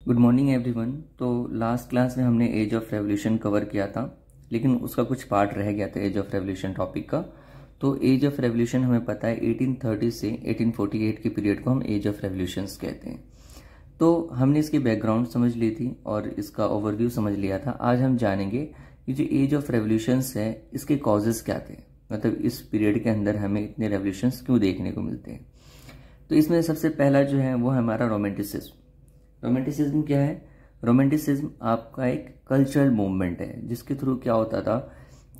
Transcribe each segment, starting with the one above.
Good morning everyone. तो last class में हमने एज ऑफ रेवोल्यूशन कवर किया था, लेकिन उसका कुछ पार्ट रह गया था एज ऑफ रेवोल्यूशन टॉपिक का। तो एज ऑफ रेवोल्यूशन हमें पता है 1830 से 1848 के पीरियड को हम एज ऑफ रेवोल्यूशंस कहते हैं। तो हमने इसकी बैकग्राउंड समझ ली थी और इसका ओवरव्यू समझ लिया था। आज हम जानेंगे कि जो एज ऑफ रेवोल्यूशंस है इसके कॉजेज क्या थे, मतलब इस पीरियड के अंदर हमें इतने रेवोल्यूशंस क्यों देखने को मिलते हैं। तो इसमें सबसे पहला जो है वो हमारा रोमांटिसिज्म। रोमांटिसिज्म क्या है? रोमांटिसिज्म आपका एक कल्चरल मूवमेंट है जिसके थ्रू क्या होता था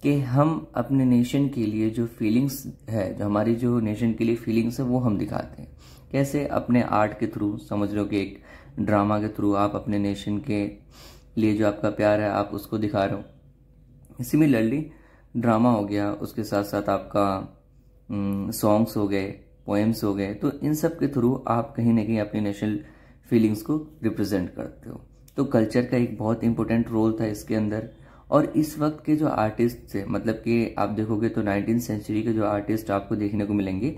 कि हम अपने नेशन के लिए जो फीलिंग्स है, जो हमारी जो नेशन के लिए फीलिंग्स है वो हम दिखाते हैं। कैसे? अपने आर्ट के थ्रू, समझ लो कि एक ड्रामा के थ्रू आप अपने नेशन के लिए जो आपका प्यार है आप उसको दिखा रहे हो। सिमिलरली ड्रामा हो गया, उसके साथ साथ आपका सॉन्ग्स हो गए, पोएम्स हो गए, तो इन सब के थ्रू आप कहीं ना कहीं अपनी नेशनल फीलिंग्स को रिप्रेजेंट करते हो। तो कल्चर का एक बहुत इंपॉर्टेंट रोल था इसके अंदर। और इस वक्त के जो आर्टिस्ट थे, मतलब कि आप देखोगे तो 19वीं सेंचुरी के जो आर्टिस्ट आपको देखने को मिलेंगे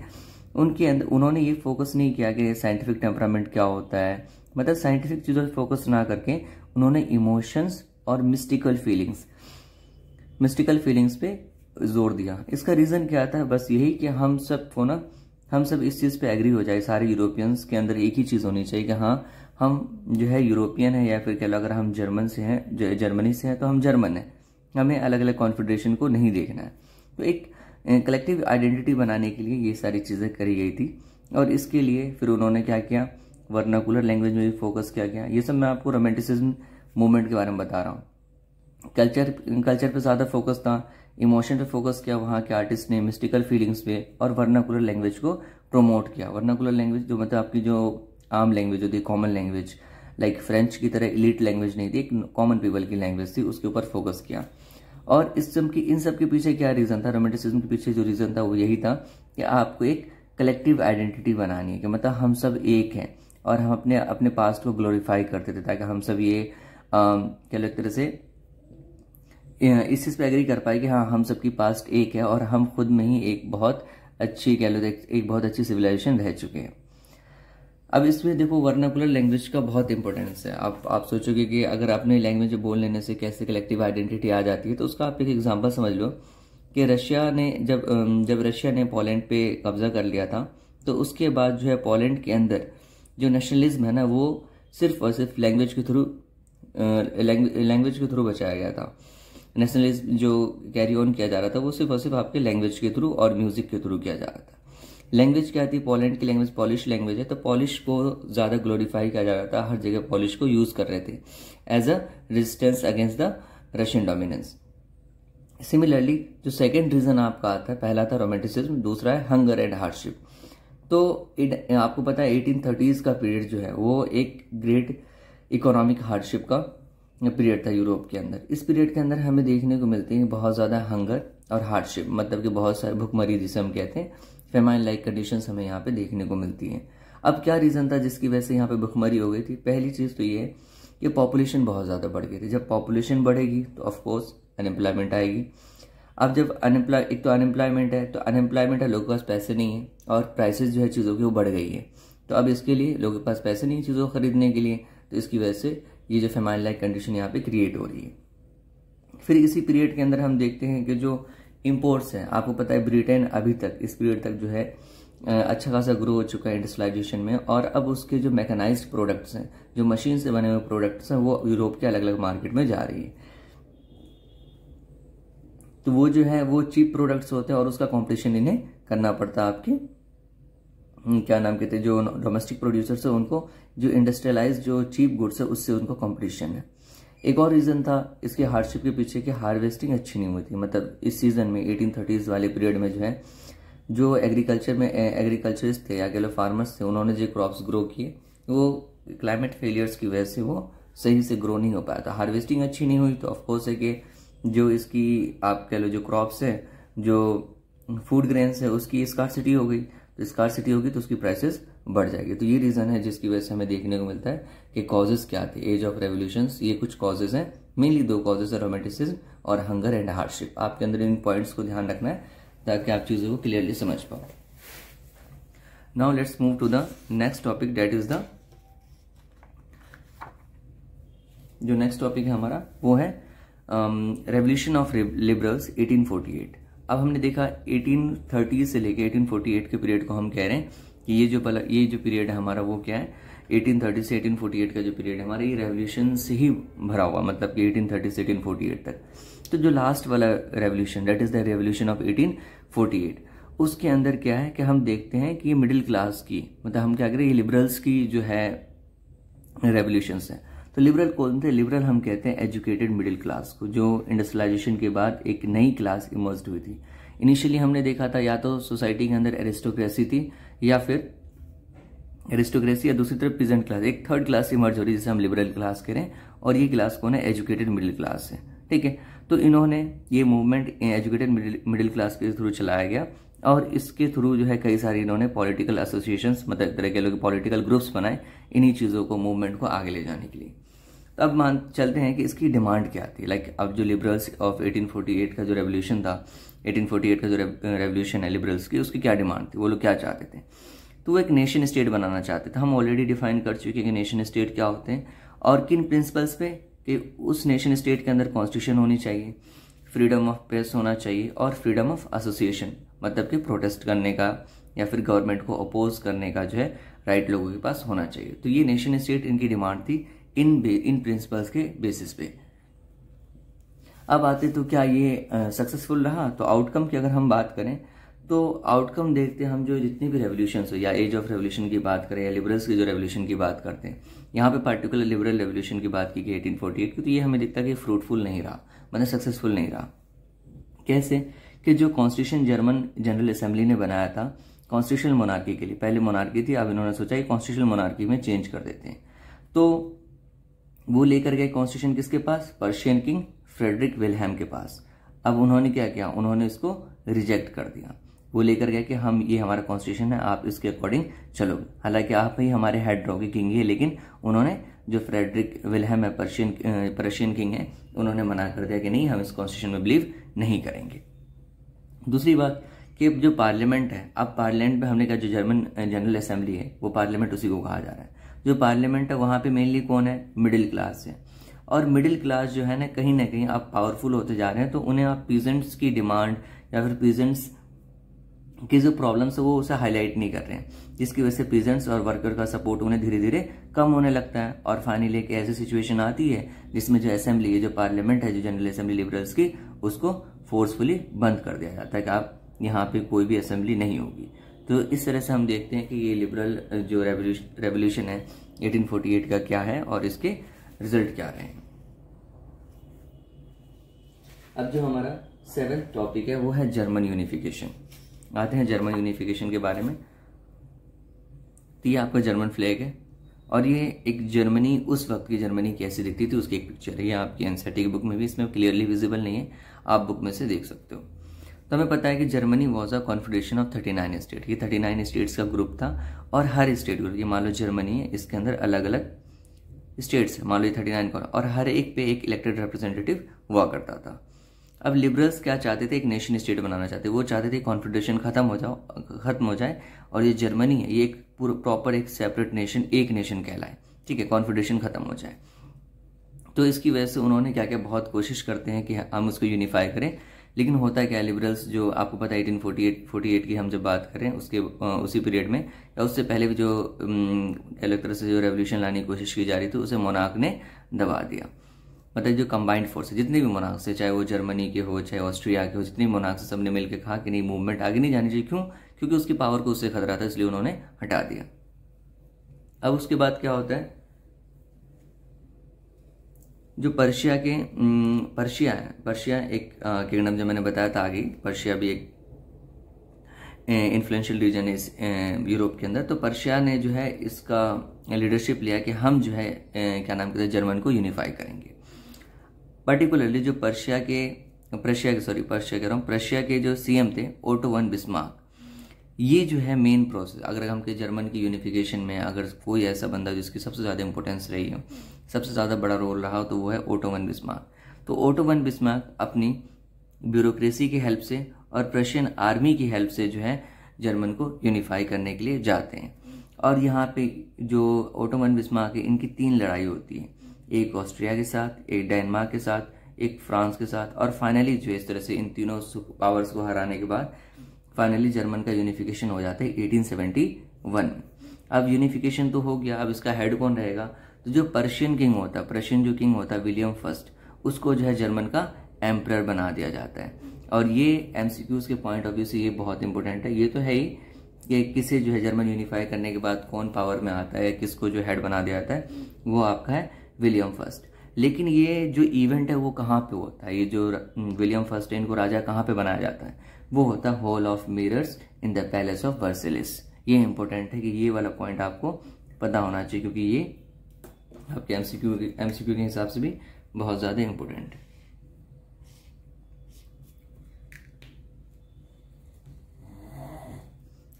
उनके अंदर उन्होंने ये फोकस नहीं किया कि साइंटिफिक टेम्परामेंट क्या होता है, मतलब साइंटिफिक चीज़ों पर फोकस ना करके उन्होंने इमोशंस और मिस्टिकल फीलिंग्स पे जोर दिया। इसका रीज़न क्या था? बस यही कि हम सब इस चीज़ पे एग्री हो जाए, सारे यूरोपियंस के अंदर एक ही चीज़ होनी चाहिए कि हाँ, हम जो है यूरोपियन है, या फिर कह लो अगर हम जर्मनी से हैं तो हम जर्मन हैं, हमें अलग अलग कॉन्फेडरेशन को नहीं देखना है। तो एक कलेक्टिव आइडेंटिटी बनाने के लिए ये सारी चीज़ें करी गई थी। और इसके लिए फिर उन्होंने क्या किया, वर्नाकुलर लैंग्वेज में भी फोकस किया गया। ये सब मैं आपको रोमांटिसिज्म मूवमेंट के बारे में बता रहा हूँ। कल्चर पे ज़्यादा फोकस था, इमोशन पे फोकस किया वहाँ के आर्टिस्ट ने, मिस्टिकल फीलिंग्स पे, और वर्नाकुलर लैंग्वेज को प्रमोट किया। वर्नाकुलर लैंग्वेज जो मतलब आपकी जो आम लैंग्वेज होती है, कॉमन लैंग्वेज, लाइक फ्रेंच की तरह इलीट लैंग्वेज नहीं थी, एक कॉमन पीपल की लैंग्वेज थी, उसके ऊपर फोकस किया। और इन सब के पीछे क्या रीज़न था? रोमांटिसिज्म के पीछे जो रीज़न था वो यही था कि आपको एक कलेक्टिव आइडेंटिटी बनानी है, कि मतलब हम सब एक हैं और हम अपने पास्ट को ग्लोरीफाई करते थे, ताकि हम सब ये क्या एक तरह से इस चीज़ पे एग्री कर पाए कि हाँ, हम सबकी पास्ट एक है और हम खुद में ही एक बहुत अच्छी सिविलाइजेशन रह चुके हैं। अब इसमें देखो वर्नाकुलर लैंग्वेज का बहुत इंपॉर्टेंस है। आप सोचोगे कि अगर अपने लैंग्वेज बोल लेने से कैसे कलेक्टिव आइडेंटिटी आ जाती है, तो उसका आप एक एग्जांपल समझ लो कि रशिया ने जब रशिया ने पोलैंड पे कब्जा कर लिया था, तो उसके बाद जो है पोलैंड के अंदर जो नेशनलिज्म है ना, वो सिर्फ और सिर्फ लैंग्वेज के थ्रू बचाया गया था। नेशनलिज्म जो कैरी ऑन किया जा रहा था वो सिर्फ और सिर्फ आपके लैंग्वेज के थ्रू और म्यूजिक के थ्रू किया जा रहा था। लैंग्वेज क्या थी? पोलैंड की लैंग्वेज पॉलिश लैंग्वेज है, तो पॉलिश को ज़्यादा ग्लोरीफाई किया जा रहा था, हर जगह पॉलिश को यूज़ कर रहे थे as a resistance against the Russian dominance. Similarly जो सेकेंड रीजन आपका आता है, पहला था रोमांटिसिज्म, दूसरा है हंगर एंड हार्डशिप। तो आपको पता है 1830s का पीरियड जो है वो एक ग्रेट इकोनॉमिक हार्डशिप का पीरियड था यूरोप के अंदर। इस पीरियड के अंदर हमें देखने को मिलते हैं बहुत ज़्यादा हंगर और हार्डशिप, मतलब कि बहुत सारे भुखमरी जिसे हम कहते हैं, फेमाइन लाइक कंडीशंस हमें यहाँ पे देखने को मिलती हैं। अब क्या रीज़न था जिसकी वजह से यहाँ पे भुखमरी हो गई थी? पहली चीज़ तो ये है कि पॉपुलेशन बहुत ज़्यादा बढ़ गई थी। जब पॉपुलेशन बढ़ेगी तो ऑफकोर्स अनएम्प्लॉयमेंट आएगी। अब जब एक तो अनएम्प्लॉयमेंट है, लोगों के पास पैसे नहीं है, और प्राइसेस जो है चीज़ों की वो बढ़ गई है। तो अब इसके लिए लोगों के पास पैसे नहीं है चीज़ों को खरीदने के लिए, तो इसकी वजह से ये जो फेमाइन लाइक कंडीशन यहाँ पे क्रिएट हो रही है। फिर इसी पीरियड के अंदर हम देखते हैं कि जो इंपोर्ट्स हैं, आपको पता है ब्रिटेन अभी तक इस पीरियड तक जो है अच्छा खासा ग्रो हो चुका है इंडस्ट्रियलाइजेशन में, और अब उसके जो मैकेनाइज्ड प्रोडक्ट्स हैं, जो मशीन से बने हुए प्रोडक्ट्स हैं, वो यूरोप के अलग अलग मार्केट में जा रही है। तो वो जो है वो चीप प्रोडक्ट्स होते हैं और उसका कॉम्पिटिशन इन्हें करना पड़ता है आपके क्या नाम कहते हैं, जो डोमेस्टिक प्रोड्यूसर्स है उनको, जो इंडस्ट्रियलाइज जो चीप गुड्स है उससे उनको कंपटीशन है। एक और रीज़न था इसके हार्डशिप के पीछे कि हार्वेस्टिंग अच्छी नहीं हुई थी। मतलब इस सीजन में 1830s वाले पीरियड में जो है जो एग्रीकल्चरिस्ट थे या कह लो फार्मर्स थे, उन्होंने जो क्रॉप्स ग्रो किए वो क्लाइमेट फेलियर्स की वजह से वो सही से ग्रो नहीं हो पाया था। हार्वेस्टिंग अच्छी नहीं हुई तो ऑफकोर्स है कि जो इसकी आप कह लो जो क्रॉप्स है, जो फूड ग्रेन्स है, उसकी स्कार्सिटी हो गई। तो स्कार्सिटी होगी तो उसकी प्राइसेस बढ़ जाएगी। तो ये रीज़न है जिसकी वजह से हमें देखने को मिलता है कि कॉजेज क्या थे एज ऑफ रेवोल्यूशंस। ये कुछ कॉजेज हैं, मेनली दो कॉजेज है, रोमांटिसिज्म और हंगर एंड हार्डशिप। आपके अंदर इन पॉइंट्स को ध्यान रखना है ताकि आप चीज़ों को क्लियरली समझ पाओ। Now let's move to the next topic, that is the जो नेक्स्ट टॉपिक है हमारा वो है रेवोल्यूशन ऑफ लिबरल्स 1848। अब हमने देखा 1830 से लेके 1848 के पीरियड को हम कह रहे हैं कि ये जो पीरियड है हमारा वो क्या है, 1830 से 1848 का जो पीरियड है हमारा ये रेवोल्यूशन से ही भरा हुआ, मतलब कि 1830 से 1848 तक। तो जो लास्ट वाला revolution, that is the revolution of 1848, उसके अंदर क्या है कि हम देखते हैं कि ये मिडिल क्लास की, मतलब हम क्या करें, ये लिबरल्स की जो है रेवोल्यूशंस है। तो लिबरल कौन थे? लिबरल हम कहते हैं एजुकेटेड मिडिल क्लास को, जो इंडस्ट्रियलाइजेशन के बाद एक नई क्लास इमर्ज हुई थी। इनिशियली हमने देखा था या तो सोसाइटी के अंदर एरिस्टोक्रेसी थी या फिर एरिस्टोक्रेसी, या दूसरी तरफ पीजेंट क्लास, एक थर्ड क्लास इमर्ज हो रही है जिसे हम लिबरल क्लास कह रहे हैं, और ये क्लास कौन है? एजुकेटेड मिडिल क्लास है। ठीक है, तो इन्होंने ये मूवमेंट एजुकेटेड मिडिल क्लास के थ्रू चलाया गया, और इसके थ्रू जो है कई सारी इन्होंने पॉलिटिकल एसोसिएशंस, मतलब एक तरह के लोग पॉलिटिकल ग्रुप्स बनाए इन्हीं चीज़ों को, मूवमेंट को आगे ले जाने के लिए। तो अब मान चलते हैं कि इसकी डिमांड क्या थी। लाइक अब जो लिबरल्स ऑफ 1848 का जो रेवोल्यूशन था, 1848 का जो रेवोल्यूशन है लिबरल्स की, उसकी क्या डिमांड थी, वो लोग क्या चाहते थे? तो वो एक नेशन स्टेट बनाना चाहते थे। हम ऑलरेडी डिफाइन कर चुके हैं कि नेशन स्टेट क्या होते हैं और किन प्रिंसिपल्स पे, कि उस नेशन स्टेट के अंदर कॉन्स्टिट्यूशन होनी चाहिए, फ्रीडम ऑफ प्रेस होना चाहिए, और फ्रीडम ऑफ एसोसिएशन, मतलब कि प्रोटेस्ट करने का या फिर गवर्नमेंट को अपोज करने का जो है राइट लोगों के पास होना चाहिए। तो ये नेशन स्टेट इनकी डिमांड थी इन प्रिंसिपल्स के बेसिस पे। अब आते तो क्या ये सक्सेसफुल रहा? तो आउटकम की अगर हम बात करें तो आउटकम देखते हैं हम, जो जितनी भी रेवोल्यूशंस हो, या एज ऑफ रेवोल्यूशन की बात करें या लिबरल्स की जो रेवोल्यूशन की बात करते हैं, यहाँ पे पर्टिकुलर लिबरल रेवोल्यूशन की बात की गई 1848 की, तो ये हमें दिखता है कि फ्रूटफुल नहीं रहा, मतलब सक्सेसफुल नहीं रहा। कैसे? कि जो कॉन्स्टिट्यूशन जर्मन जनरल असेंबली ने बनाया था कॉन्स्टिट्यूशनल मोनार्की के लिए, पहले मोनार्की थी, अब इन्होंने सोचा कि कॉन्स्टिट्यूशनल मोनार्की में चेंज कर देते हैं। तो वो लेकर गए कॉन्स्टिट्यूशन किसके पास? पर्शियन किंग फ्रेडरिक विल्हेम के पास। अब उन्होंने क्या किया? उन्होंने इसको रिजेक्ट कर दिया। वो लेकर गए कि हम, ये हमारा कॉन्स्टिट्यूशन है, आप इसके अकॉर्डिंग चलोगे। हालांकि आप ही हमारे हेड रहोगे, किंग ही, लेकिन उन्होंने, जो फ्रेडरिक विल्हेम है पर्शियन किंग है, उन्होंने मना कर दिया कि नहीं, हम इस कॉन्स्टिट्यूशन में बिलीव नहीं करेंगे। दूसरी बात कि जो पार्लियामेंट है, अब पार्लियामेंट में हमने कहा जो जर्मन जनरल असेंबली है वो पार्लियामेंट उसी को कहा जा रहा है। जो पार्लियामेंट है वहां पे मेनली कौन है? मिडिल क्लास है। और मिडिल क्लास जो है ना कहीं आप पावरफुल होते जा रहे हैं, तो उन्हें आप पीजेंट्स की डिमांड या फिर पीजेंट्स की जो प्रॉब्लम्स है वो उसे हाईलाइट नहीं कर रहे हैं, जिसकी वजह से पीजेंट्स और वर्कर का सपोर्ट उन्हें धीरे धीरे कम होने लगता है। और फाइनली एक ऐसी सिचुएशन आती है जिसमें जो असेंबली है, जो पार्लियामेंट है, जो जनरल असेंबली लिबरल्स की, उसको फोर्सफुली बंद कर दिया जाता है कि आप यहाँ पे कोई भी असेंबली नहीं होगी। तो इस तरह से हम देखते हैं कि ये लिबरल जो रेवोल्यूशन है 1848 का क्या है और इसके रिजल्ट क्या रहे हैं। अब जो हमारा 7th टॉपिक है वो है जर्मन यूनिफिकेशन। आते हैं जर्मन यूनिफिकेशन के बारे में। तो ये आपका जर्मन फ्लैग है, और ये एक जर्मनी, उस वक्त की जर्मनी कैसी दिखती थी उसकी एक पिक्चर है। ये आपकी एनसीईआरटी बुक में भी इसमें क्लियरली विजिबल नहीं है, आप बुक में से देख सकते हो। तो हमें पता है कि Germany was a confederation of 39 state. ये 39 स्टेट्स का ग्रुप था, और हर स्टेट को, ये मान लो जर्मनी है, इसके अंदर अलग अलग स्टेट्स है, मान लो 39 का, और हर एक पे एक इलेक्टेड रिप्रेजेंटेटिव हुआ करता था। अब लिबरल्स क्या चाहते थे? एक नेशन स्टेट बनाना चाहते, वो चाहते थे कॉन्फेडरेशन खत्म हो जाए और ये जर्मनी है ये एक प्रॉपर एक सेपरेट नेशन, एक नेशन कहलाए, ठीक है, कॉन्फेडरेशन खत्म हो जाए। तो इसकी वजह से उन्होंने क्या क्या बहुत कोशिश करते हैं कि हम उसको यूनिफाई करें, लेकिन होता है क्या, लिबरल्स जो आपको पता है 1848 की हम जब बात करें उसके उसी पीरियड में या उससे पहले भी जो अलग तरह से जो रेवोल्यूशन लाने की कोशिश की जा रही थी उसे मोनार्क ने दबा दिया। मतलब जो कंबाइंड फोर्स है, जितने भी मोनार्क से, चाहे वो जर्मनी के हो चाहे ऑस्ट्रिया के हो, जितने भी मोनार्क से, सबने मिलकर कहा कि नहीं, मूवमेंट आगे नहीं जानी चाहिए। क्यों? क्योंकि उसकी पावर को उससे खतरा था, इसलिए उन्होंने हटा दिया। अब उसके बाद क्या होता है, जो पर्शिया है, पर्शिया एक किंगडम, जो मैंने बताया था आगे, पर्शिया भी एक इन्फ्लुएंशियल रीजन है यूरोप के अंदर। तो पर्शिया ने जो है इसका लीडरशिप लिया कि हम जो है क्या नाम कहते हैं, जर्मन को यूनिफाई करेंगे। पर्टिकुलरली जो पर्शिया के जो सीएम थे ओटो वन बिस्मार्क, ये जो है मेन प्रोसेस, अगर हम के जर्मन की यूनिफिकेशन में अगर कोई ऐसा बंदा जिसकी सबसे ज़्यादा इंपॉर्टेंस रही हो, सबसे ज़्यादा बड़ा रोल रहा हो, तो वो है ओटो वन बिस्मार्क। तो ओटो वन बिस्मार्क अपनी ब्यूरोक्रेसी की हेल्प से और प्रशियन आर्मी की हेल्प से जो है जर्मन को यूनिफाई करने के लिए जाते हैं। और यहाँ पे जो ओटो वन बिस्मार्क है, इनकी 3 लड़ाई होती है। एक ऑस्ट्रिया के साथ, एक डेनमार्क के साथ, एक फ्रांस के साथ, और फाइनली जो इस तरह से इन तीनों पावर्स को हराने के बाद फाइनली जर्मन का यूनिफिकेशन हो जाता है 1871। अब यूनिफिकेशन तो हो गया, अब इसका हेड कौन रहेगा? तो जो पर्शियन किंग होता है, पर्शियन जो किंग होता है विलियम फर्स्ट, उसको जो है जर्मन का एम्परर बना दिया जाता है। और ये एमसीक्यूज के पॉइंट ऑफ व्यू से ये बहुत इंपॉर्टेंट है। ये तो है ही कि किसे जो है जर्मन यूनिफाई करने के बाद कौन पावर में आता है, किसको जो हेड बना दिया जाता है, वो आपका है विलियम फर्स्ट। लेकिन ये जो इवेंट है वो कहाँ पे होता है? ये जो विलियम फर्स्ट है, इनको राजा कहाँ पे बनाया जाता है? वो होता है hall of mirrors in the palace of Versailles. ये इंपॉर्टेंट है कि ये वाला पॉइंट आपको पता होना चाहिए, क्योंकि ये आपके एमसीक्यू के हिसाब से भी बहुत ज्यादा इंपॉर्टेंट है।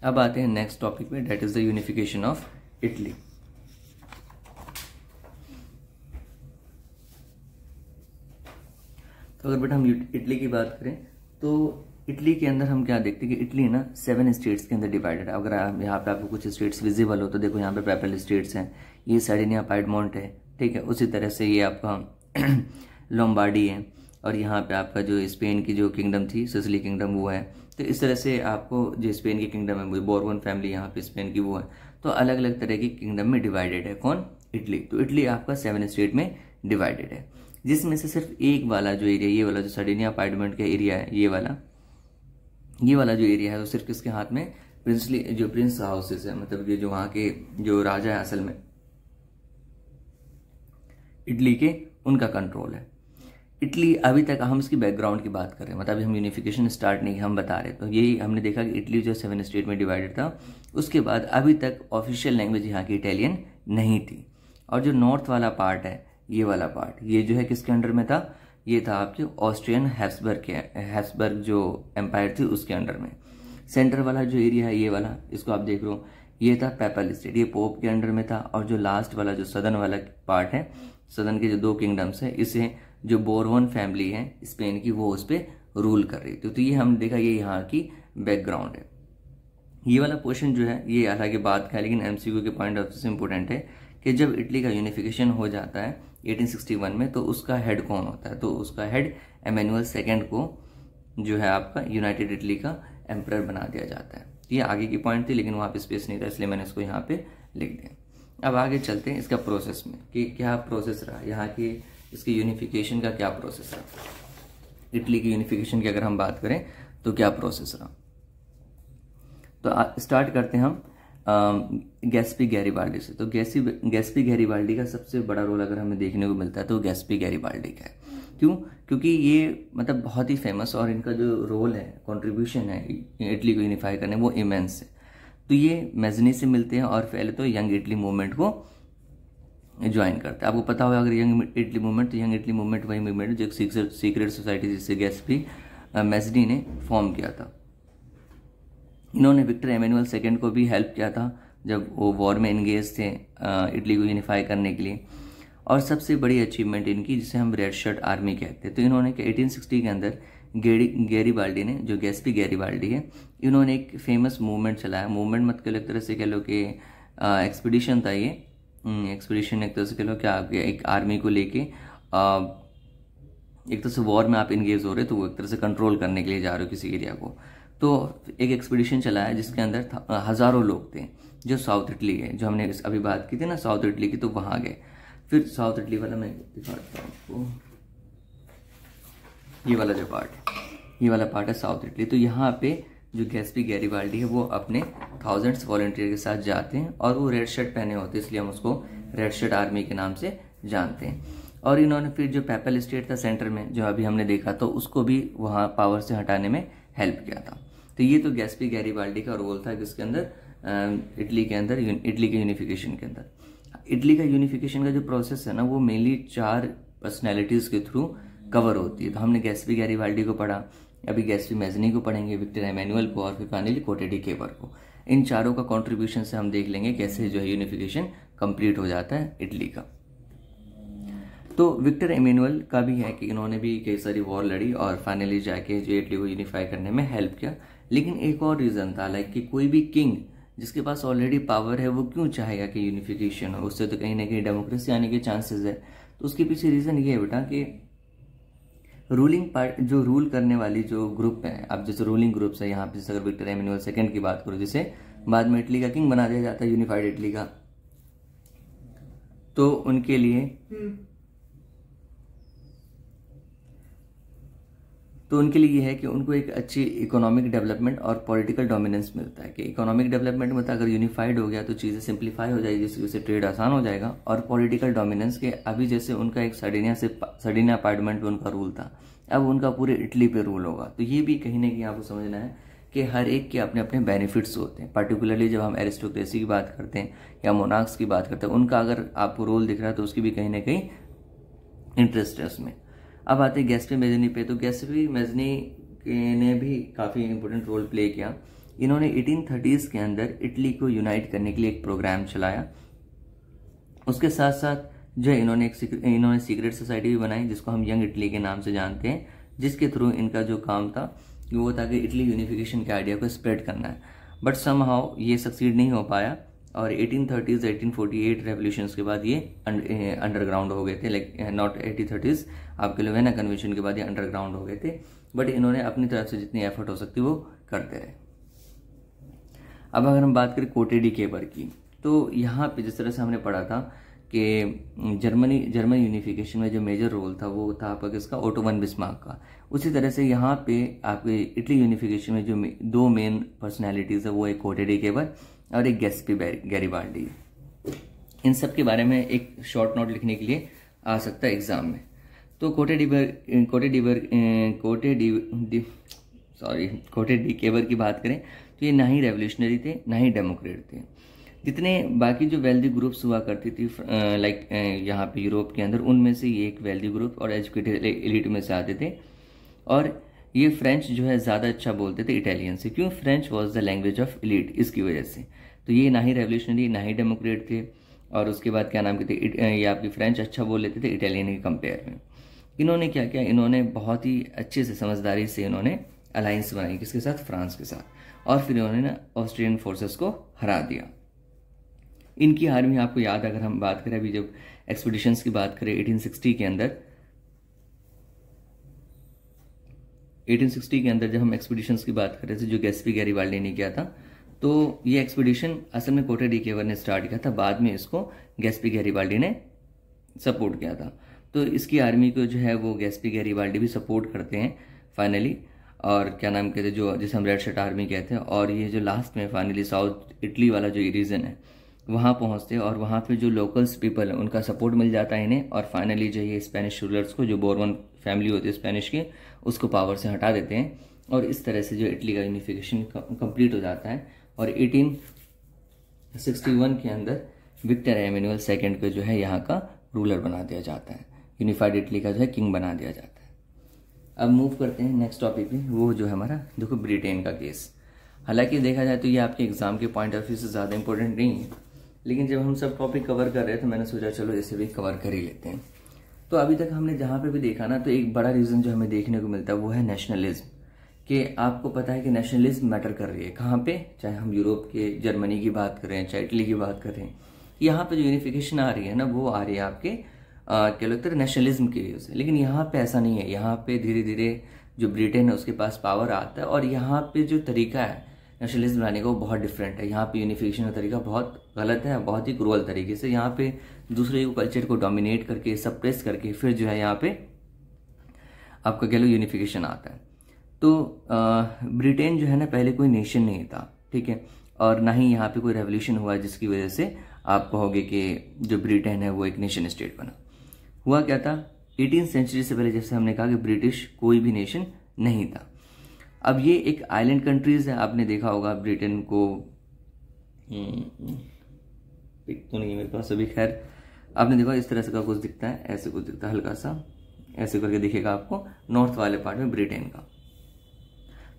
अब आते हैं नेक्स्ट टॉपिक पे, that is the unification of Italy. तो अगर बेटा हम इटली की बात करें तो इटली के अंदर हम क्या देखते हैं कि इटली ना 7 स्टेट्स के अंदर डिवाइडेड है। अगर यहाँ पे आपको कुछ स्टेट्स विजिबल हो तो देखो यहाँ पे पैपल स्टेट्स हैं, ये सार्डिनिया पाइडमोंट है, ठीक है। उसी तरह से ये आपका लोम्बार्डी है, और यहाँ पे आपका जो स्पेन की जो किंगडम थी, सिसिली किंगडम, वो है। तो इस तरह से आपको जो स्पेन की किंगडम है, वो बोर्बन फैमिली यहाँ पे स्पेन की वो है। तो अलग अलग तरह की किंगडम में डिवाइडेड है कौन? इटली। तो इटली आपका 7 स्टेट में डिवाइडेड है, जिसमें से सिर्फ एक वाला जो एरिया, ये वाला जो सार्डिनिया पाइडमोंट का एरिया है, ये वाला जो एरिया है, वो सिर्फ किसके हाथ में? प्रिंसली जो प्रिंस हाउसेस है, मतलब ये जो वहां के जो राजा है असल में इटली के, उनका कंट्रोल है। इटली अभी तक हम इसकी बैकग्राउंड की बात कर रहे हैं, मतलब अभी हम यूनिफिकेशन स्टार्ट नहीं हम बता रहे। तो यही हमने देखा कि इटली जो 7 स्टेट में डिवाइडेड था, उसके बाद अभी तक ऑफिशियल लैंग्वेज यहाँ की इटालियन नहीं थी। और जो नॉर्थ वाला पार्ट है, ये वाला पार्ट, ये जो है किसके अंडर में था? ये था आपके ऑस्ट्रियन हैब्सबर्ग जो एम्पायर थी उसके अंडर में। सेंटर वाला जो एरिया है, ये वाला, इसको आप देख रहे हो, ये था पैपल स्टेट, ये पोप के अंडर में था। और जो लास्ट वाला जो सदर्न वाला पार्ट है, सदर्न के जो 2 किंगडम्स है, इसे जो बोरबन फैमिली है स्पेन की, वो उस पर रूल कर रही थी। तो ये हम देखा, ये यहाँ की बैकग्राउंड है। ये वाला पोर्शन जो है ये हालांकि बात का है, लेकिन एमसीक्यू के पॉइंट ऑफ व्यू से इंपॉर्टेंट है कि जब इटली का यूनिफिकेशन हो जाता है 1861 में, तो उसका हेड कौन होता है? तो उसका हेड एमेनुअल सेकेंड को जो है आपका यूनाइटेड इटली का एम्परर बना दिया जाता है। ये आगे की पॉइंट थी, लेकिन वहाँ पे स्पेस नहीं था, इसलिए मैंने इसको यहाँ पे लिख दिया। अब आगे चलते हैं इसका प्रोसेस में कि क्या प्रोसेस रहा यहाँ की, इसके यूनिफिकेशन का क्या प्रोसेस रहा। इटली की यूनिफिकेशन की अगर हम बात करें तो क्या प्रोसेस रहा, तो स्टार्ट करते हैं हम गैस्पी गैरिबाल्डी से। तो गैस्पी गैरिबाल्डी का सबसे बड़ा रोल अगर हमें देखने को मिलता है तो गैस्पी गैरिबाल्डी का है। क्यों? क्योंकि ये मतलब बहुत ही फेमस, और इनका जो रोल है, कंट्रीब्यूशन है इटली को यूनिफाई करने, वो इमेंस है। तो ये मैजनी से मिलते हैं और पहले तो यंग इटली मूवमेंट को ज्वाइन करते हैं। आपको पता होगा अगर यंग इटली मूवमेंट, तो यंग इटली मूवमेंट वही मूवमेंट जो सीक्रेट सोसाइटी जिससे गैस्पी मैजनी ने फॉर्म किया था। इन्होंने विक्टर एमेनुअल सेकेंड को भी हेल्प किया था जब वो वॉर में एंगेज थे इटली को यूनिफाई करने के लिए। और सबसे बड़ी अचीवमेंट इनकी, जिसे हम रेड शर्ट आर्मी कहते हैं, तो इन्होंने 1860 के अंदर गैरिबाल्डी ने, जो गैस्पी गैरिबाल्डी है, इन्होंने एक फेमस मूवमेंट चलाया। मूवमेंट मत कह लो, एक तरह से कह लो कि एक्सपीडिशन था ये। एक्सपीडिशन एक तरह से कह लो क्या, एक आर्मी को लेके एक तरह से वॉर में आप इंगेज हो रहे, तो वो एक तरह से कंट्रोल करने के लिए जा रहे हो किसी एरिया को। तो एक एक्सपीडिशन चलाया जिसके अंदर हजारों लोग थे जो साउथ इटली है, जो हमने अभी बात की थी ना साउथ इटली की, तो वहां गए। फिर साउथ इटली वाला मैं दिखाता हूँ आपको, ये वाला जो पार्ट है, ये वाला पार्ट है साउथ इटली। तो यहाँ पे जो गैस्पी गैरिबाल्डी है वो अपने थाउजेंड्स वॉलंटियर के साथ जाते हैं, और वो रेड शर्ट पहने होते हैं, इसलिए हम उसको रेड शर्ट आर्मी के नाम से जानते हैं। और इन्होंने फिर जो पैपल स्टेट था सेंटर में, जो अभी हमने देखा, तो उसको भी वहाँ पावर से हटाने में हेल्प किया था। तो ये तो गैस्पी गैरिबाल्डी का रोल था किसके अंदर, इटली के अंदर, इटली के यूनिफिकेशन के अंदर। इटली का यूनिफिकेशन का जो प्रोसेस है ना, वो मेनली 4 पर्सनैलिटीज के थ्रू कवर होती है। तो हमने गैस्पी गैरिबाल्डी को पढ़ा, अभी गैस्पी मैजनी को पढ़ेंगे, विक्टर एमेनुअल को, और फिर फाइनली कोटे डी केवर को। इन चारों का कंट्रीब्यूशन से हम देख लेंगे कैसे जो है यूनिफिकेशन कंप्लीट हो जाता है इटली का। तो विक्टर एमेनुअल का भी है कि इन्होंने भी कई सारी वॉर लड़ी और फाइनली जाके जो इटली को यूनिफाई करने में हेल्प किया। लेकिन एक और रीजन था, लाइक कि कोई भी किंग जिसके पास ऑलरेडी पावर है वो क्यों चाहेगा कि यूनिफिकेशन हो, उससे तो कहीं ना कहीं डेमोक्रेसी आने के चांसेस है। तो उसके पीछे रीज़न ये है बेटा कि रूलिंग पार्ट, जो रूल करने वाली जो ग्रुप है, अब जैसे रूलिंग ग्रुप्स है यहाँ पे, अगर विक्टर एमेनुअल सेकंड की बात करो, जिसे बाद में इटली का किंग बना दिया जाता है, यूनिफाइड इटली का, तो उनके लिए ये है कि उनको एक अच्छी इकोनॉमिक डेवलपमेंट और पॉलिटिकल डोमिनेंस मिलता है। कि इकोनॉमिक डेवलपमेंट में अगर यूनिफाइड हो गया तो चीज़ें सिंप्लीफाई हो जाएगी, जिसकी वजह से ट्रेड आसान हो जाएगा। और पॉलिटिकल डोमिनेंस के अभी जैसे उनका एक सर्डिनिया अपार्टमेंट पे उनका रूल था, अब उनका पूरे इटली पे रूल होगा। तो ये भी कहीं ना कहीं आपको समझना है कि हर एक के अपने अपने बेनिफिट्स होते हैं। पर्टिकुलरली जब हम एरिस्टोक्रेसी की बात करते हैं या मोनार्क्स की बात करते हैं, उनका अगर आपको रोल दिख रहा है तो उसकी भी कहीं ना कहीं इंटरेस्ट है उसमें। अब आते हैं गैस्पे मेज़नी पे। तो गैस्पे मेज़नी ने भी काफ़ी इंपॉर्टेंट रोल प्ले किया। इन्होंने 1830s के अंदर इटली को यूनाइट करने के लिए एक प्रोग्राम चलाया। उसके साथ साथ जो है इन्होंने सीक्रेट सोसाइटी भी बनाई, जिसको हम यंग इटली के नाम से जानते हैं, जिसके थ्रू इनका जो काम था वो था कि इटली यूनिफिकेशन के आइडिया को स्प्रेड करना है। बट समहाउ ये सक्सीड नहीं हो पाया और 1830s 1848 रेवोल्यूशंस के बाद ये अंडरग्राउंड हो गए थे। लाइक नॉट 1830s, आपके लोवेना कन्वेंशन के बाद ये अंडरग्राउंड हो गए थे। बट इन्होंने अपनी तरफ से जितनी एफर्ट हो सकती वो करते रहे। अब अगर हम बात करें कोटे डी केबर की, तो यहाँ पे जिस तरह से हमने पढ़ा था कि जर्मन यूनिफिकेशन में जो मेजर रोल था वो था आपका किसका, ओटो वन बिस्मार्क का। उसी तरह से यहाँ पे आपके इटली यूनिफिकेशन में जो दो मेन पर्सनैलिटीज है वो एक कोटे डी केबर और एक गैस्पी गैरिबाल्डी। इन सब के बारे में एक शॉर्ट नोट लिखने के लिए आ सकता है एग्जाम में। तो कोटे डी केबर की बात करें तो ये ना ही रेवोल्यूशनरी थे ना ही डेमोक्रेट थे। जितने बाकी जो वेल्दी ग्रुप्स हुआ करती थी लाइक यहाँ पे यूरोप के अंदर, उनमें से ये एक वेल्दी ग्रुप और एजुकेटेड एलिट में से आते थे। और ये फ्रेंच जो है ज़्यादा अच्छा बोलते थे इटालियन से। क्यों? French was the language of elite, इसकी वजह से। तो ये ना ही रेवोल्यूशनरी ना ही डेमोक्रेट थे। और उसके बाद क्या नाम कहते, ये आपकी फ्रेंच अच्छा बोल लेते थे इटालियन के कंपेयर में। इन्होंने क्या किया, इन्होंने बहुत ही अच्छे से समझदारी से इन्होंने अलायंस बनाई, किसके साथ, फ्रांस के साथ। और फिर इन्होंने ऑस्ट्रियन फोर्सेस को हरा दिया। इनकी आर्मी आपको याद, अगर हम बात करें अभी जब एक्सपीडिशंस की बात करें 1860 के अंदर जब हम एक्सपीडिशंस की बात कर रहे थे जो गैस्पी गैरिबाल्डी ने किया था, तो ये एक्सपीडिशन असल में कोटे डी केवर ने स्टार्ट किया था, बाद में इसको गैस्पी गैरिबाल्डी ने सपोर्ट किया था। तो इसकी आर्मी को जो है वो गैस्पी गैरिबाल्डी भी सपोर्ट करते हैं फाइनली। और क्या नाम कहते हैं, जो जिसे हम रेड शर्ट आर्मी कहते हैं। और ये जो लास्ट में फाइनली साउथ इटली वाला जो रीजन है वहाँ पहुँचते हैं और वहाँ पे जो लोकल्स पीपल है उनका सपोर्ट मिल जाता है इन्हें। और फाइनली जो ये स्पेनिश रूलर्स को, जो बोर्बन फैमिली होती है स्पेनिश की, उसको पावर से हटा देते हैं। और इस तरह से जो इटली का यूनिफिकेशन कंप्लीट हो जाता है। और 1861 के अंदर विक्टर एमेनुअल सेकंड को जो है यहाँ का रूलर बना दिया जाता है, यूनिफाइड इटली का जो है किंग बना दिया जाता है। अब मूव करते हैं नेक्स्ट टॉपिक पे, वो जो है हमारा देखो ब्रिटेन का केस। हालांकि देखा जाए तो ये आपके एग्जाम के पॉइंट ऑफ व्यू से ज़्यादा इंपॉर्टेंट नहीं है, लेकिन जब हम सब टॉपिक कवर कर रहे हैं तो मैंने सोचा चलो इसे भी कवर कर ही लेते हैं। तो अभी तक हमने जहाँ पे भी देखा ना, तो एक बड़ा रीज़न जो हमें देखने को मिलता है वो है नेशनलिज्म। कि आपको पता है कि नेशनलिज्म मैटर कर रही है कहाँ पे, चाहे हम यूरोप के जर्मनी की बात करें चाहे इटली की बात करें, यहाँ पे जो यूनिफिकेशन आ रही है ना वो आ रही है आपके क्या लगता है नेशनलिज्म की वजह से। लेकिन यहाँ पे ऐसा नहीं है। यहाँ पे धीरे धीरे जो ब्रिटेन है उसके पास पावर आता है और यहाँ पे जो तरीका है नेशनलिज्म लाने का वो बहुत डिफरेंट है। यहाँ पे यूनिफिकेशन का तरीका बहुत गलत है, बहुत ही क्रूअल तरीके से। यहाँ पे दूसरे कल्चर को डोमिनेट करके सप्रेस करके फिर जो है यहाँ पे आपका कह लो यूनिफिकेशन आता है। तो ब्रिटेन जो है ना पहले कोई नेशन नहीं था, ठीक है, और ना ही यहाँ पे कोई रेवोल्यूशन हुआ जिसकी वजह से आप कहोगे कि जो ब्रिटेन है वो एक नेशन स्टेट बना। हुआ क्या था, 18th सेंचुरी से पहले जैसे हमने कहा कि ब्रिटिश कोई भी नेशन नहीं था। अब ये एक आइलैंड कंट्रीज है, आपने देखा होगा ब्रिटेन को, पिक तो नहीं है मेरे पास अभी, खैर आपने देखा इस तरह से का कुछ दिखता है, ऐसे कुछ दिखता है हल्का सा, ऐसे करके दिखेगा आपको नॉर्थ वाले पार्ट में ब्रिटेन का।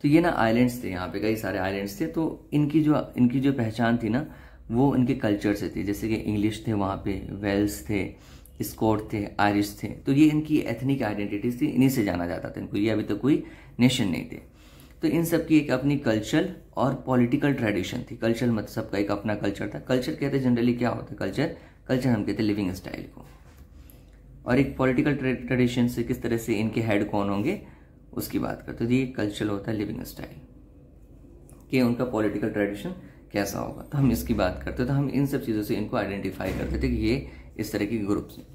तो ये ना आइलैंड्स थे, यहाँ पे कई सारे आइलैंड्स थे। तो इनकी जो पहचान थी ना वो इनके कल्चर से थी। जैसे कि इंग्लिश थे वहाँ पे, वेल्स थे, स्कॉट थे, आयरिश थे। तो ये इनकी एथनिक आइडेंटिटीज थी, इन्हीं से जाना जाता था इनको। ये अभी तक कोई नेशन नहीं थे। तो इन सब की एक अपनी कल्चरल और पॉलिटिकल ट्रेडिशन थी। कल्चर मतलब सबका एक अपना कल्चर था। कल्चर कहते जनरली क्या होता है, कल्चर हम कहते लिविंग स्टाइल को। और एक पॉलिटिकल ट्रेडिशन से किस तरह से इनके हेड कौन होंगे उसकी बात करते हैं। तो ये कल्चरल होता है लिविंग स्टाइल कि उनका पॉलिटिकल ट्रेडिशन कैसा होगा, तो हम इसकी बात करते हैं। तो हम इन सब चीज़ों से इनको आइडेंटिफाई करते थे कि ये इस तरह के ग्रुप्स हैं।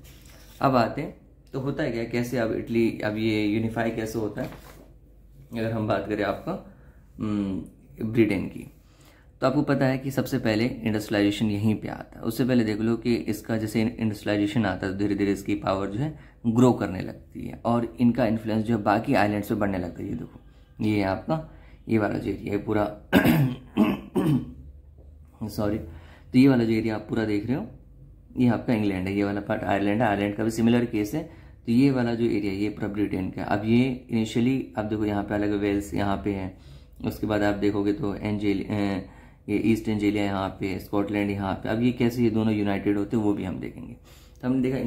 अब आते हैं तो होता है क्या, कैसे अब इटली अब ये यूनिफाई कैसे होता है। अगर हम बात करें आपका ब्रिटेन की, तो आपको पता है कि सबसे पहले इंडस्ट्रियलाइजेशन यहीं पे आता है। उससे पहले देख लो कि इसका जैसे इंडस्ट्रियलाइजेशन आता है तो धीरे धीरे इसकी पावर जो है ग्रो करने लगती है और इनका इन्फ्लुएंस जो है बाकी आइलैंड्स पे बढ़ने लगता है। ये देखो, ये है आपका ये वाला जो एरिया है पूरा सॉरी, तो ये वाला जो एरिया आप पूरा देख रहे हो ये आपका इंग्लैंड है, ये वाला पार्ट आयरलैंड है। आयरलैंड का भी सिमिलर केस है। तो ये वाला जो एरिया ये पूरा ब्रिटेन का। अब ये इनिशियली आप देखो यहाँ पे अलग वेल्स यहाँ पे है, उसके बाद आप देखोगे तो ये ईस्ट एंजेलिया यहाँ पे, स्कॉटलैंड यहाँ पे। अब ये कैसे ये दोनों यूनाइटेड होते हैं वो भी हम देखेंगे। तो हमने देखा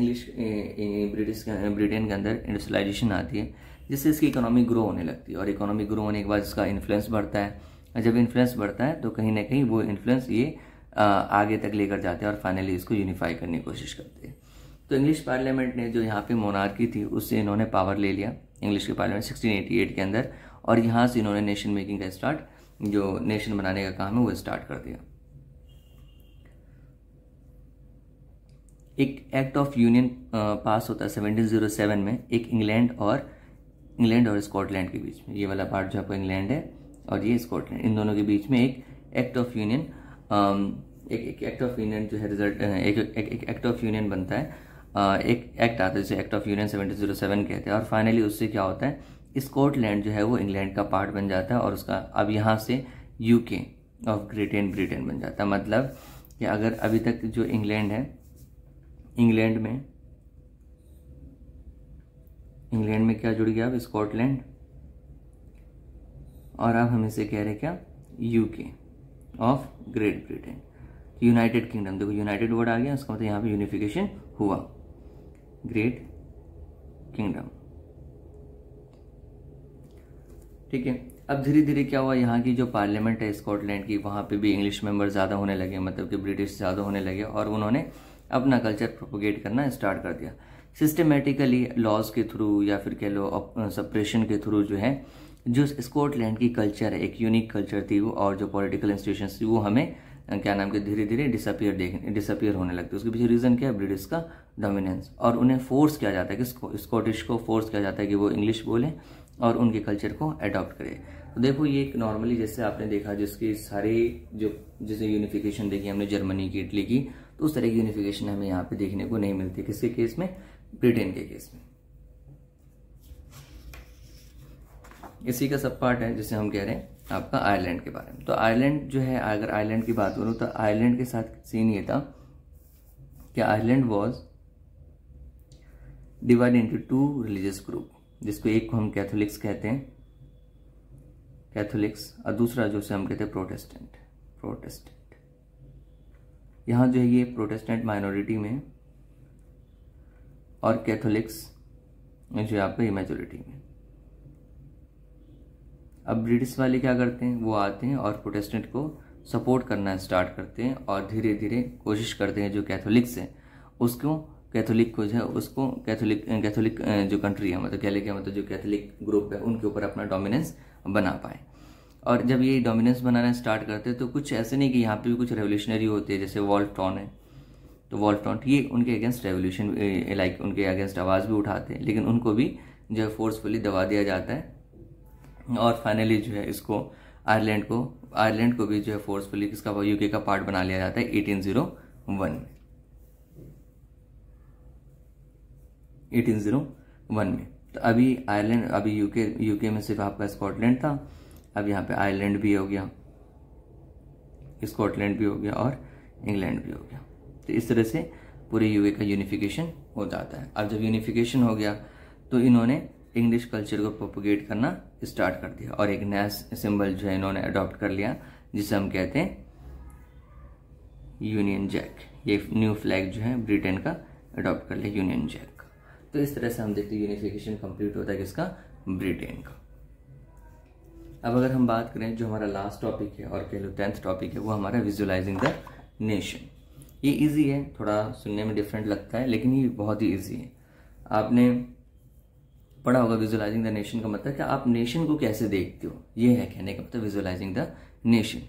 ब्रिटेन के अंदर इंडस्ट्रियलाइजेशन आती है जिससे इसकी इकोनॉमी ग्रो होने लगती है और इकोनॉमी ग्रो होने के बाद इसका इन्फ्लुएंस बढ़ता है। और जब इन्फ्लुएंस बढ़ता है तो कहीं ना कहीं वो इन्फ्लुएंस ये आगे तक लेकर जाते हैं और फाइनली इसको यूनिफाई करने की कोशिश करते हैं। तो इंग्लिश पार्लियामेंट ने जो यहाँ पे मोनार्की थी उससे इन्होंने पावर ले लिया इंग्लिश के पार्लियामेंट 1688 के अंदर, और यहाँ से इन्होंने नेशन मेकिंग का जो नेशन बनाने का काम है वो स्टार्ट कर दिया। एक एक्ट ऑफ यूनियन पास होता है 1707 में, एक इंग्लैंड और स्कॉटलैंड के बीच में। ये वाला पार्ट जो आपका इंग्लैंड है और ये स्कॉटलैंड, इन दोनों के बीच में एक एक्ट ऑफ यूनियन एक एक्ट ऑफ यूनियन जो है रिजल्ट एक एक्ट ऑफ यूनियन बनता है। एक एक्ट आता है जिसे एक्ट ऑफ यूनियन 1707 कहते हैं। और फाइनली उससे क्या होता है, स्कॉटलैंड जो है वो इंग्लैंड का पार्ट बन जाता है और उसका अब यहाँ से यूके ऑफ ग्रेट ब्रिटेन बन जाता है। मतलब कि अगर अभी तक जो इंग्लैंड है, इंग्लैंड में क्या जुड़ गया अब स्कॉटलैंड, और अब हम इसे कह रहे हैं क्या, UK of great Britain, United kingdom. देखो यूनाइटेड वर्ड आ गया, उसका मतलब यहाँ पे यूनिफिकेशन हुआ, ग्रेट किंगडम। ठीक है। अब धीरे धीरे क्या हुआ, यहाँ की जो पार्लियामेंट है स्कॉटलैंड की, वहाँ पे भी इंग्लिश मेंबर ज़्यादा होने लगे, मतलब कि ब्रिटिश ज़्यादा होने लगे, और उन्होंने अपना कल्चर प्रोपोगेट करना स्टार्ट कर दिया। सिस्टमेटिकली लॉज के थ्रू या फिर कह लो सप्रेशन के थ्रू जो है, जो स्कॉटलैंड की कल्चर है, एक यूनिक कल्चर थी वो, और जो पॉलिटिकल इंस्टीट्यूशंस थी वो हमें क्या नाम के धीरे धीरे डिसअपियर होने लगते। उसके पीछे रीज़न क्या है, ब्रिटिश का डोमिनेंस, और उन्हें फोर्स किया जाता है कि स्कॉटिश को फोर्स किया जाता है कि वो इंग्लिश बोले और उनके कल्चर को अडॉप्ट करे। तो देखो ये एक नॉर्मली जैसे आपने देखा जिसकी सारी जो जैसे यूनिफिकेशन देखी हमने जर्मनी की, इटली की, तो उस तरह की यूनिफिकेशन हमें यहाँ पे देखने को नहीं मिलती। किसके केस में, ब्रिटेन के केस में। इसी का सब पार्ट है जिसे हम कह रहे हैं आपका आयरलैंड के बारे में। तो आयरलैंड जो है, अगर आयरलैंड की बात करूं तो आयरलैंड के साथ सीन ये था कि Ireland was divide into 2 religious group, जिसको एक को हम कैथोलिक्स कहते हैं, कैथोलिक्स, और दूसरा जो से हम कहते हैं प्रोटेस्टेंट। यहाँ जो है ये प्रोटेस्टेंट माइनॉरिटी में और कैथोलिक्स जो है आपका मेजोरिटी में। अब ब्रिटिश वाले क्या करते हैं, वो आते हैं और प्रोटेस्टेंट को सपोर्ट करना स्टार्ट करते हैं और धीरे धीरे कोशिश करते हैं जो कैथोलिक्स है उसको, कैथोलिक को जो है उसको कैथोलिक जो कंट्री है, मतलब क्या मतलब जो कैथोलिक ग्रुप है उनके ऊपर अपना डोमिनेंस बना पाए। और जब ये डोमिनेंस बनाना स्टार्ट करते हैं तो कुछ ऐसे नहीं कि यहाँ पे भी कुछ रेवोल्यूशनरी होते हैं, जैसे वॉल्फ टाउन है, तो वॉल्फ टाउन ये उनके अगेंस्ट रेवोल्यूशन लाइक उनके अगेंस्ट आवाज़ भी उठाते हैं, लेकिन उनको भी जो है फोर्सफुली दबा दिया जाता है। और फाइनली जो है इसको आयरलैंड को भी जो है फोर्सफुली किसका, यूके का पार्ट बना लिया जाता है 1801 में। तो अभी यूके में सिर्फ आपका स्कॉटलैंड था, अब यहाँ पे आयरलैंड भी हो गया, स्कॉटलैंड भी हो गया और इंग्लैंड भी हो गया। तो इस तरह से पूरे यूके का यूनिफिकेशन हो जाता है। अब जब यूनिफिकेशन हो गया तो इन्होंने इंग्लिश कल्चर को प्रोपोगेट करना स्टार्ट कर दिया और एक नया सिंबल जो है इन्होंने अडॉप्ट कर लिया जिसे हम कहते हैं यूनियन जैक। ये न्यू फ्लैग जो है ब्रिटेन का अडॉप्ट कर लिया, यूनियन जैक। तो इस तरह से हम देखते हैं यूनिफिकेशन कंप्लीट होता है किसका, ब्रिटेन का। अब अगर हम बात करें जो हमारा लास्ट टॉपिक है और कह लो 10th टॉपिक है, वो हमारा विजुअलाइजिंग द नेशन। ये इजी है, थोड़ा सुनने में डिफरेंट लगता है लेकिन ये बहुत ही इजी है। आपने पढ़ा होगा विजुअलाइजिंग द नेशन का मतलब कि आप नेशन को कैसे देखते हो, ये है कहने का मतलब विजुअलाइजिंग द नेशन।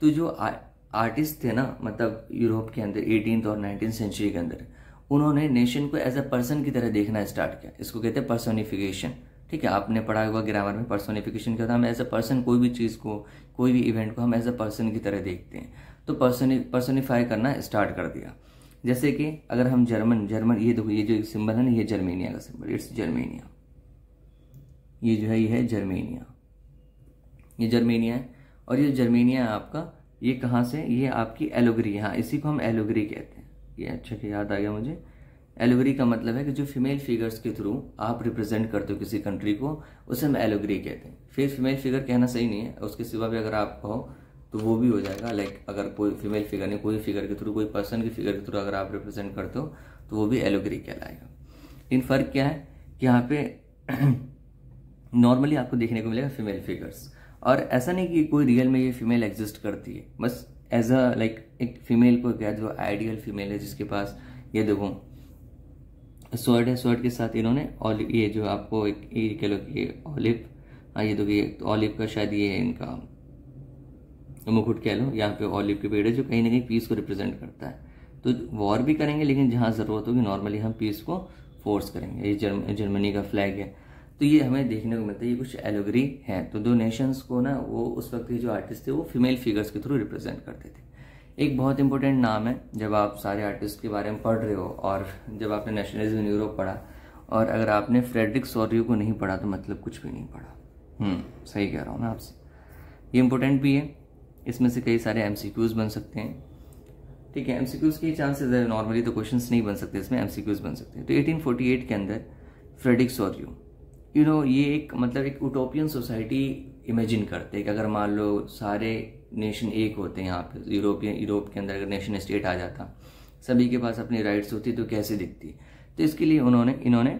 तो जो आर्टिस्ट थे ना, मतलब यूरोप के अंदर 18th और 19th सेंचुरी के अंदर, उन्होंने नेशन को एज अ पर्सन की तरह देखना स्टार्ट किया। इसको कहते हैं पर्सोनिफिकेशन। ठीक है, आपने पढ़ा होगा ग्रामर में पर्सोनिफिकेशन क्या होता है। हम एज अ पर्सन कोई भी चीज़ को, कोई भी इवेंट को हम एज अ पर्सन की तरह देखते हैं। तो पर्सोनिफाई करना स्टार्ट कर दिया। जैसे कि अगर हम जर्मन ये देखो, ये जो सिंबल है ना, ये जर्मेनिया का सिंबल, इट्स जर्मेनिया। ये जो है, ये है जर्मेनिया, ये जर्मेनिया है। और ये जर्मेनिया है आपका, ये कहाँ से, ये आपकी एलोगरी है। हाँ, इसी को हम एलोगरी कहते हैं। ये अच्छा कि याद आ गया मुझे। एलोगरी का मतलब है कि जो फीमेल फिगर्स के थ्रू आप रिप्रेजेंट करते हो किसी कंट्री को, उसे हम एलोगरी कहते हैं। फिर फीमेल फिगर कहना सही नहीं है, उसके सिवा भी अगर आप कहो तो वो भी हो जाएगा। लाइक अगर कोई फीमेल फिगर नहीं, कोई फिगर के थ्रू, कोई पर्सन की फिगर के थ्रू अगर आप रिप्रेजेंट करते हो तो वो भी एलोगरी कहलाएगा। इन फर्क क्या है कि यहाँ पे नॉर्मली आपको देखने को मिलेगा फीमेल फिगर्स, और ऐसा नहीं कि कोई रियल में ये फीमेल एग्जिस्ट करती है, बस एज अ लाइक एक फीमेल को क्या, जो आइडियल फीमेल है जिसके पास ये देखो स्वर्ड है, स्वर्ड के साथ इन्होंने ऑलिव, ये जो आपको एक ये कह लो कि ये ऑलिव, हाँ ये देखो, ये ऑलिव का शायद ये है इनका मुकुट कह लो। यहाँ पे ऑलिव के पेड़ है जो कहीं ना कहीं पीस को रिप्रेजेंट करता है। तो वॉर भी करेंगे, लेकिन जहाँ जरूरत होगी नॉर्मली हम पीस को फोर्स करेंगे। ये जर्मनी का फ्लैग है। तो ये हमें देखने को मिलता है, ये कुछ एलोगरी है। तो दो नेशंस को ना, वो उस वक्त के जो आर्टिस्ट थे वो फीमेल फिगर्स के थ्रू रिप्रेजेंट करते थे। एक बहुत इंपॉर्टेंट नाम है, जब आप सारे आर्टिस्ट के बारे में पढ़ रहे हो, और जब आपने नेशनलिज्म इन यूरोप पढ़ा, और अगर आपने फ्रेडरिक सोरियो को नहीं पढ़ा तो मतलब कुछ भी नहीं पढ़ा। सही कह रहा हूँ मैं आपसे। ये इंपॉर्टेंट भी है, इसमें से कई सारे एमसीक्यूज बन सकते हैं। ठीक है, एमसीक्यूज के चांसेस है, नॉर्मली तो क्वेश्चंस नहीं बन सकते, इसमें एमसीक्यूज बन सकते हैं। तो 1848 के अंदर फ्रेडरिक सोरियो, ये एक मतलब एक उटोपियन सोसाइटी इमेजिन करते हैं कि अगर मान लो सारे नेशन एक होते हैं यहाँ पे, यूरोप के अंदर अगर नेशन स्टेट आ जाता, सभी के पास अपनी राइट्स होती तो कैसे दिखती। तो इसके लिए इन्होंने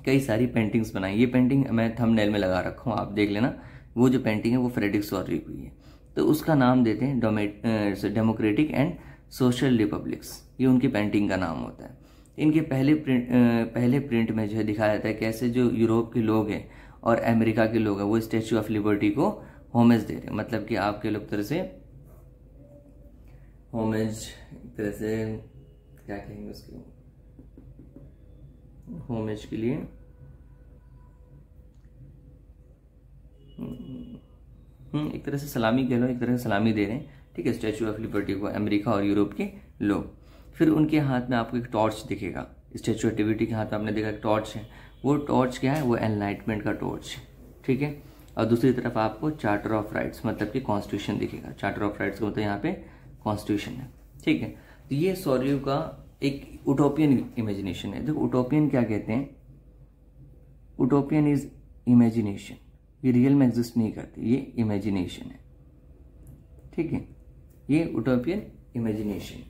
कई सारी पेंटिंग्स बनाई। ये पेंटिंग मैं थंबनेल में लगा रखा हूँ, आप देख लेना। वो जो पेंटिंग है वो फ्रेडरिक सोरियो की है। तो उसका नाम देते हैं डेमोक्रेटिक एंड सोशल रिपब्लिक्स। ये उनकी पेंटिंग का नाम होता है। इनके पहले प्रिंट में जो है दिखाया जाता है कैसे जो यूरोप के लोग हैं और अमेरिका के लोग हैं वो स्टैच्यू ऑफ लिबर्टी को होमेज दे रहे हैं। मतलब कि आपके लोग तरह से होमेज, एक तरह से क्या कहेंगे उसको, होमेज के लिए एक तरह से सलामी कह लो, एक तरह से सलामी दे रहे हैं। ठीक है, स्टैच्यू ऑफ लिबर्टी को अमेरिका और यूरोप के लोग। फिर उनके हाथ में आपको एक टॉर्च दिखेगा। स्टैच्यू ऑफ लिबर्टी के हाथ में आपने देखा एक टॉर्च है। वो टॉर्च क्या है, वो एनलाइटमेंट का टॉर्च है। ठीक है, और दूसरी तरफ आपको चार्टर ऑफ राइट्स मतलब कि कॉन्स्टिट्यूशन दिखेगा। चार्टर ऑफ राइट्स का मतलब यहाँ पे कॉन्स्टिट्यूशन है। ठीक है, तो ये सोरियो का एक उटोपियन इमेजिनेशन है। देखो उटोपियन क्या कहते हैं, उटोपियन इज इमेजिनेशन। ये रियल में एग्जिस्ट नहीं करती, ये इमेजिनेशन है। ठीक है, ये उटोपियन इमेजिनेशन।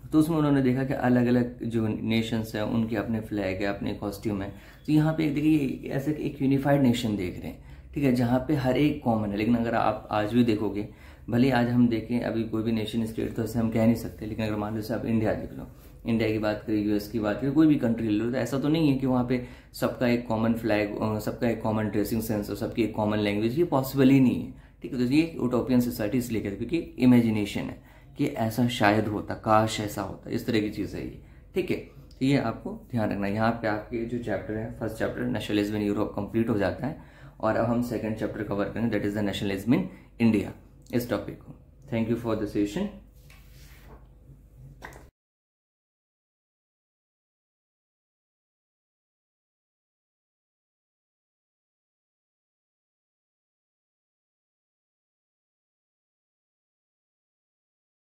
तो उसमें उन्होंने देखा कि अलग अलग जो नेशंस हैं उनके अपने फ्लैग है, अपने कॉस्ट्यूम है। तो यहाँ पे देखिए ऐसे एक यूनिफाइड नेशन देख रहे हैं। ठीक है, जहाँ पे हर एक कॉमन है। लेकिन अगर आप आज भी देखोगे, भले आज हम देखें अभी कोई भी नेशन स्टेट तो ऐसे हम कह नहीं सकते, लेकिन अगर मान लो जैसे आप इंडिया देख लो, इंडिया की बात करें, यूएस की बात करें, कोई भी कंट्री ले लो, तो ऐसा तो नहीं है कि वहाँ पे सबका एक कॉमन फ्लैग, सबका एक कॉमन ड्रेसिंग सेंस और सबकी एक कॉमन लैंग्वेज, ये पॉसिबल ही नहीं है। ठीक है, तो ये यूटोपियन सोसाइटी इसलिए कहते हैं क्योंकि इमेजिनेशन है कि ऐसा शायद होता, काश ऐसा होता, इस तरह की चीज़ है ये। ठीक है, तो ये आपको ध्यान रखना है। यहाँ पे आपके जो चैप्टर है, first chapter nationalism in Europe complete हो जाता है, और अब हम सेकंड चैप्टर कवर करेंगे, that is the nationalism in India, इस टॉपिक को। Thank you for the session.